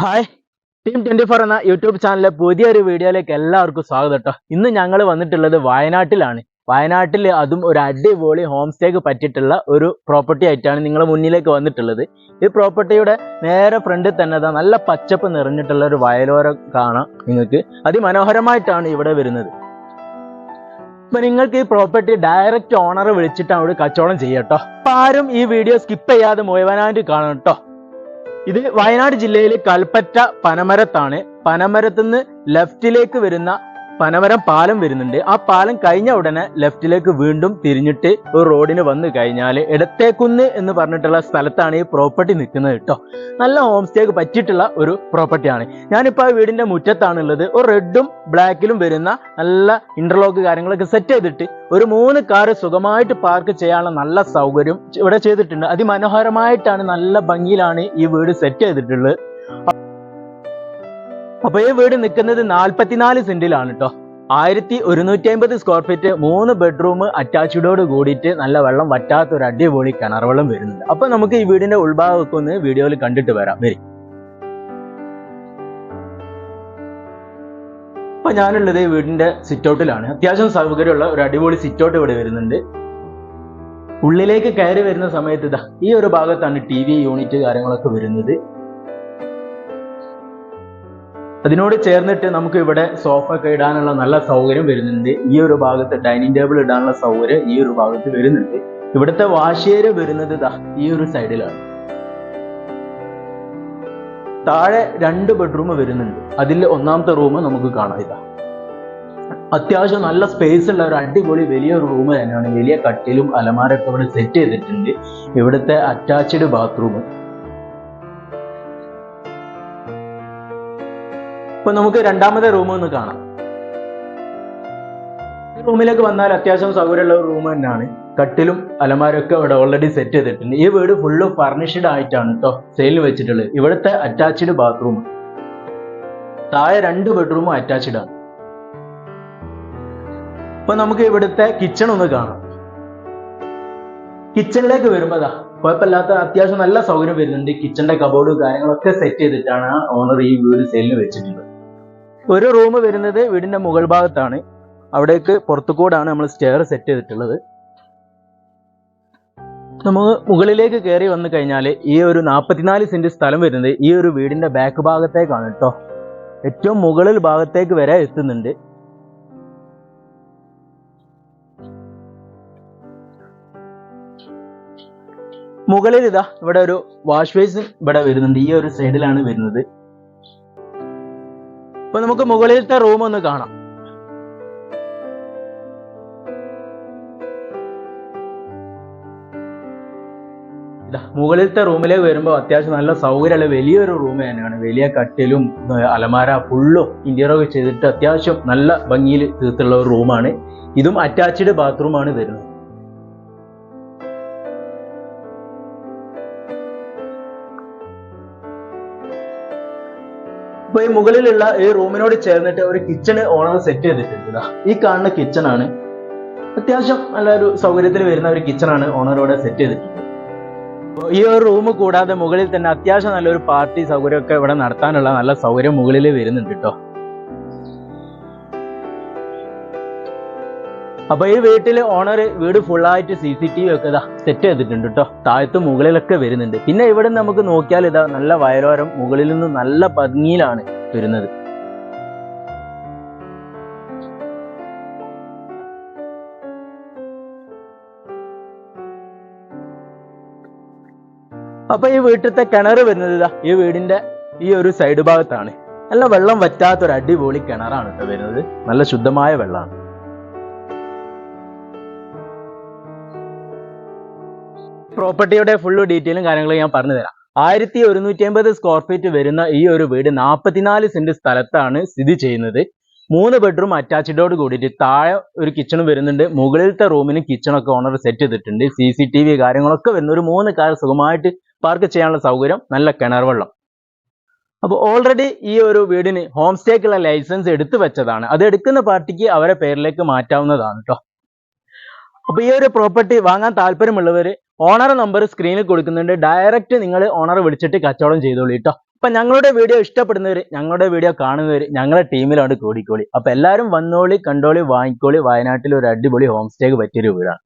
Hi team 24 എന്ന YouTube ചാനലിലെ പുതിയൊരു വീഡിയോയിലേക്ക് എല്ലാവർക്കും സ്വാഗതം കേട്ടോ. ഇന്ന് ഞങ്ങൾ വന്നിട്ടുള്ളത് വയനാട്ടിലാണ്. വയനാട്ടിൽ അതും ഒരു അടിപൊളി ഹോം സ്റ്റേക്ക് പറ്റിയിട്ടുള്ള ഒരു പ്രോപ്പർട്ടി ആയിട്ടാണ് നിങ്ങളുടെ മുന്നിലേക്ക് വന്നിട്ടുള്ളത്. ഈ പ്രോപ്പർട്ടിയുടെ നേരെ ഫ്രണ്ടിൽ തന്നെ നല്ല പച്ചപ്പ് നിറഞ്ഞിട്ടുള്ള ഒരു വയലോരം കാണാം. നിങ്ങൾക്ക് അതിമനോഹരമായിട്ടാണ് ഇവിടെ വരുന്നത്. അപ്പൊ നിങ്ങൾക്ക് ഈ പ്രോപ്പർട്ടി ഡയറക്റ്റ് ഓണറെ വിളിച്ചിട്ട് അവിടെ കച്ചവടം ചെയ്യട്ടോ. അപ്പൊ ആരും ഈ വീഡിയോ സ്കിപ്പ് ചെയ്യാതെ മുഴുവനായിട്ട് കാണണം കേട്ടോ. ഇത് വയനാട് ജില്ലയിലെ കൽപ്പറ്റ പനമരത്താണ്. പനമരത്തുനിന്ന് ലെഫ്റ്റിലേക്ക് വരുന്ന പനമരം പാലം വരുന്നുണ്ട്. ആ പാലം കഴിഞ്ഞ ഉടനെ ലെഫ്റ്റിലേക്ക് വീണ്ടും തിരിഞ്ഞിട്ട് ഒരു റോഡിന് വന്നു കഴിഞ്ഞാൽ ഇടത്തേക്കുന്ന് എന്ന് പറഞ്ഞിട്ടുള്ള സ്ഥലത്താണ് ഈ പ്രോപ്പർട്ടി നിൽക്കുന്നത് കേട്ടോ. നല്ല ഹോം സ്റ്റേക്ക് പറ്റിയിട്ടുള്ള ഒരു പ്രോപ്പർട്ടിയാണ്. ഞാനിപ്പോൾ ആ വീടിന്റെ മുറ്റത്താണുള്ളത്. ഒരു റെഡും ബ്ലാക്കിലും വരുന്ന നല്ല ഇന്റർലോക്ക് കാര്യങ്ങളൊക്കെ സെറ്റ് ചെയ്തിട്ട് ഒരു 3 കാറ് സുഖമായിട്ട് പാർക്ക് ചെയ്യാനുള്ള നല്ല സൗകര്യം ഇവിടെ ചെയ്തിട്ടുണ്ട്. അതിമനോഹരമായിട്ടാണ്, നല്ല ഭംഗിയിലാണ് ഈ വീട് സെറ്റ് ചെയ്തിട്ടുള്ളത്. അപ്പൊ ഈ വീട് നിൽക്കുന്നത് 44 സെന്റിലാണ് കേട്ടോ. 1150 സ്ക്വയർ ഫീറ്റ്, 3 ബെഡ്റൂം അറ്റാച്ച്ഡോട് കൂടിയിട്ട് നല്ല വെള്ളം വറ്റാത്ത ഒരു അടിപൊളി കിണർ വെള്ളം വരുന്നുണ്ട്. അപ്പൊ നമുക്ക് ഈ വീടിന്റെ ഉൾഭാഗമൊക്കെ ഒന്ന് വീഡിയോയിൽ കണ്ടിട്ട് വരാം. വരും. അപ്പൊ ഞാനുള്ളത് ഈ വീടിന്റെ സിറ്റൗട്ടിലാണ്. അത്യാവശ്യം സൗകര്യമുള്ള ഒരു അടിപൊളി സിറ്റൗട്ട് ഇവിടെ വരുന്നുണ്ട്. ഉള്ളിലേക്ക് കയറി വരുന്ന സമയത്ത് ഇതാ ഈ ഒരു ഭാഗത്താണ് TV യൂണിറ്റ് കാര്യങ്ങളൊക്കെ വരുന്നത്. അതിനോട് ചേർന്നിട്ട് നമുക്ക് ഇവിടെ സോഫ ഒക്കെ ഇടാനുള്ള നല്ല സൗകര്യം വരുന്നുണ്ട്. ഈ ഒരു ഭാഗത്ത് ഡൈനിങ് ടേബിൾ ഇടാനുള്ള സൗകര്യം ഈ ഒരു ഭാഗത്ത് വരുന്നുണ്ട്. ഇവിടുത്തെ വാഷ് ഏരിയ വരുന്നത് ഇതാ ഈ ഒരു സൈഡിലാണ്. താഴെ 2 ബെഡ്റൂം വരുന്നുണ്ട്. അതിൽ ഒന്നാമത്തെ റൂം നമുക്ക് കാണാം. ഇതാ അത്യാവശ്യം നല്ല സ്പേസ് ഉള്ള ഒരു അടിപൊളി വലിയൊരു റൂം തന്നെയാണ്. വലിയ കട്ടിലും അലമാരൊക്കെ ഇവിടെ സെറ്റ് ചെയ്തിട്ടുണ്ട്. ഇവിടുത്തെ അറ്റാച്ച്ഡ് ബാത്റൂം. ഇപ്പൊ നമുക്ക് രണ്ടാമത്തെ റൂം ഒന്ന് കാണാം. ഈ റൂമിലേക്ക് വന്നാൽ അത്യാവശ്യം സൗകര്യമുള്ള ഒരു റൂം തന്നെയാണ്. കട്ടിലും അലമാരൊക്കെ ഇവിടെ ഓൾറെഡി സെറ്റ് ചെയ്തിട്ടുണ്ട്. ഈ വീട് ഫുള്ള് ഫർണിഷ്ഡ് ആയിട്ടാണ് കേട്ടോ സെയിലിന് വെച്ചിട്ടുള്ളത്. ഇവിടുത്തെ അറ്റാച്ച്ഡ് ബാത്റൂം. താഴെ 2 ബെഡ്റൂമും അറ്റാച്ച്ഡ് ആണ്. അപ്പൊ നമുക്ക് ഇവിടുത്തെ കിച്ചൺ ഒന്ന് കാണാം. കിച്ചണിലേക്ക് വരുമ്പോ കുഴപ്പമില്ലാത്ത അത്യാവശ്യം നല്ല സൗകര്യം വരുന്നുണ്ട്. കിച്ചന്റെ കബോർഡ് കാര്യങ്ങളൊക്കെ സെറ്റ് ചെയ്തിട്ടാണ് ഓണർ ഈ വീട് സെയിലിന് വെച്ചിട്ടുള്ളത്. ഒരു റൂം വരുന്നത് വീടിന്റെ മുകൾ ഭാഗത്താണ്. അവിടേക്ക് പുറത്തുകൂടാണ് നമ്മൾ സ്റ്റെയർ സെറ്റ് ചെയ്തിട്ടുള്ളത്. നമുക്ക് മുകളിലേക്ക് കയറി വന്നു കഴിഞ്ഞാൽ ഈ ഒരു 44 സെന്റ് സ്ഥലം വരുന്നത് ഈ ഒരു വീടിന്റെ ബാക്ക് ഭാഗത്തേക്കാണ് കേട്ടോ. ഏറ്റവും മുകളിൽ ഭാഗത്തേക്ക് വരെ എത്തുന്നുണ്ട്. മുകളിൽ ഇതാ ഇവിടെ ഒരു വാഷ് ബേസിൻ ഇവിടെ വരുന്നുണ്ട്. ഈ ഒരു സൈഡിലാണ് വരുന്നത്. അപ്പൊ നമുക്ക് മുകളിലത്തെ റൂം ഒന്ന് കാണാം. മുകളിലത്തെ റൂമിലേക്ക് വരുമ്പോൾ അത്യാവശ്യം നല്ല സൗകര്യമുള്ള വലിയൊരു റൂം തന്നെയാണ്. വലിയ കട്ടിലും അലമാര ഫുള്ളും ഇന്റീരിയറൊക്കെ ചെയ്തിട്ട് അത്യാവശ്യം നല്ല ഭംഗിയിൽ തീർത്തുള്ള ഒരു റൂമാണ്. ഇതും അറ്റാച്ച്ഡ് ബാത്റൂമാണ് വരുന്നത്. അപ്പൊ ഈ മുകളിലുള്ള ഈ റൂമിനോട് ചേർന്നിട്ട് ഒരു കിച്ചണ് ഓണർ സെറ്റ് ചെയ്തിട്ടുണ്ട്. ഈ കാണുന്ന കിച്ചൺ ആണ്. അത്യാവശ്യം നല്ലൊരു സൗകര്യത്തിൽ വരുന്ന ഒരു കിച്ചണാണ് ഓണർ ഇവിടെ സെറ്റ് ചെയ്തിട്ടുണ്ട്. ഈ ഒരു റൂം കൂടാതെ മുകളിൽ തന്നെ അത്യാവശ്യം നല്ലൊരു പാർട്ടി സൗകര്യമൊക്കെ ഇവിടെ നടത്താനുള്ള നല്ല സൗകര്യം മുകളിൽ വരുന്നുണ്ട് കേട്ടോ. അപ്പൊ ഈ വീട്ടില് ഓണർ വീട് ഫുള്ളായിട്ട് CCTV ഒക്കെ സെറ്റ് ചെയ്തിട്ടുണ്ട് കേട്ടോ. താഴത്തും മുകളിലൊക്കെ വരുന്നുണ്ട്. പിന്നെ ഇവിടെ നമുക്ക് നോക്കിയാൽ നല്ല വയലോരം മുകളിൽ നിന്ന് നല്ല ഭംഗിയിലാണ് വരുന്നത്. അപ്പൊ ഈ വീട്ടിലത്തെ കിണർ വരുന്നത് ഈ വീടിന്റെ ഈ ഒരു സൈഡ് ഭാഗത്താണ്. നല്ല വെള്ളം വറ്റാത്തൊരു അടിപൊളി കിണറാണ് കേട്ടോ വരുന്നത്. നല്ല ശുദ്ധമായ വെള്ളമാണ്. പ്രോപ്പർട്ടിയുടെ ഫുള്ള് ഡീറ്റെയിലും കാര്യങ്ങളും ഞാൻ പറഞ്ഞു തരാം. 1150 സ്ക്വയർ ഫീറ്റ് വരുന്ന ഈ ഒരു വീട് 44 സെന്റ് സ്ഥലത്താണ് സ്ഥിതി ചെയ്യുന്നത്. 3 ബെഡ്റൂം അറ്റാച്ച്ഡോട് കൂടിയിട്ട് താഴെ ഒരു കിച്ചണും വരുന്നുണ്ട്. മുകളിലത്തെ റൂമിന് കിച്ചണൊക്കെ ഓണർ സെറ്റ് ചെയ്തിട്ടുണ്ട്. CCTV കാര്യങ്ങളൊക്കെ വരുന്ന ഒരു 3 കാർ സുഖമായിട്ട് പാർക്ക് ചെയ്യാനുള്ള സൗകര്യം, നല്ല കിണർ വെള്ളം. അപ്പോൾ ഓൾറെഡി ഈ ഒരു വീടിന് ഹോം സ്റ്റേക്കുള്ള ലൈസൻസ് എടുത്തു വെച്ചതാണ്. അത് എടുക്കുന്ന പാർട്ടിക്ക് അവരെ പേരിലേക്ക് മാറ്റാവുന്നതാണ് കേട്ടോ. അപ്പൊ ഈ ഒരു പ്രോപ്പർട്ടി വാങ്ങാൻ താല്പര്യമുള്ളവർ ഓണർ നമ്പർ സ്ക്രീനിൽ കൊടുക്കുന്നുണ്ട്. ഡയറക്റ്റ് നിങ്ങൾ ഓണറെ വിളിച്ചിട്ട് കച്ചവടം ചെയ്തോളൂ കേട്ടോ. അപ്പൊ ഞങ്ങളുടെ വീഡിയോ ഇഷ്ടപ്പെടുന്നവർ, ഞങ്ങളുടെ വീഡിയോ കാണുന്നവർ ഞങ്ങളുടെ ടീമിലാണ് കൂടിക്കോളി. അപ്പൊ എല്ലാവരും വന്നോളി, കണ്ടോളി, വാങ്ങിക്കോളി. വയനാട്ടിൽ ഒരു അടിപൊളി ഹോം സ്റ്റേക്ക് പറ്റിയൊരു വീടാണ്.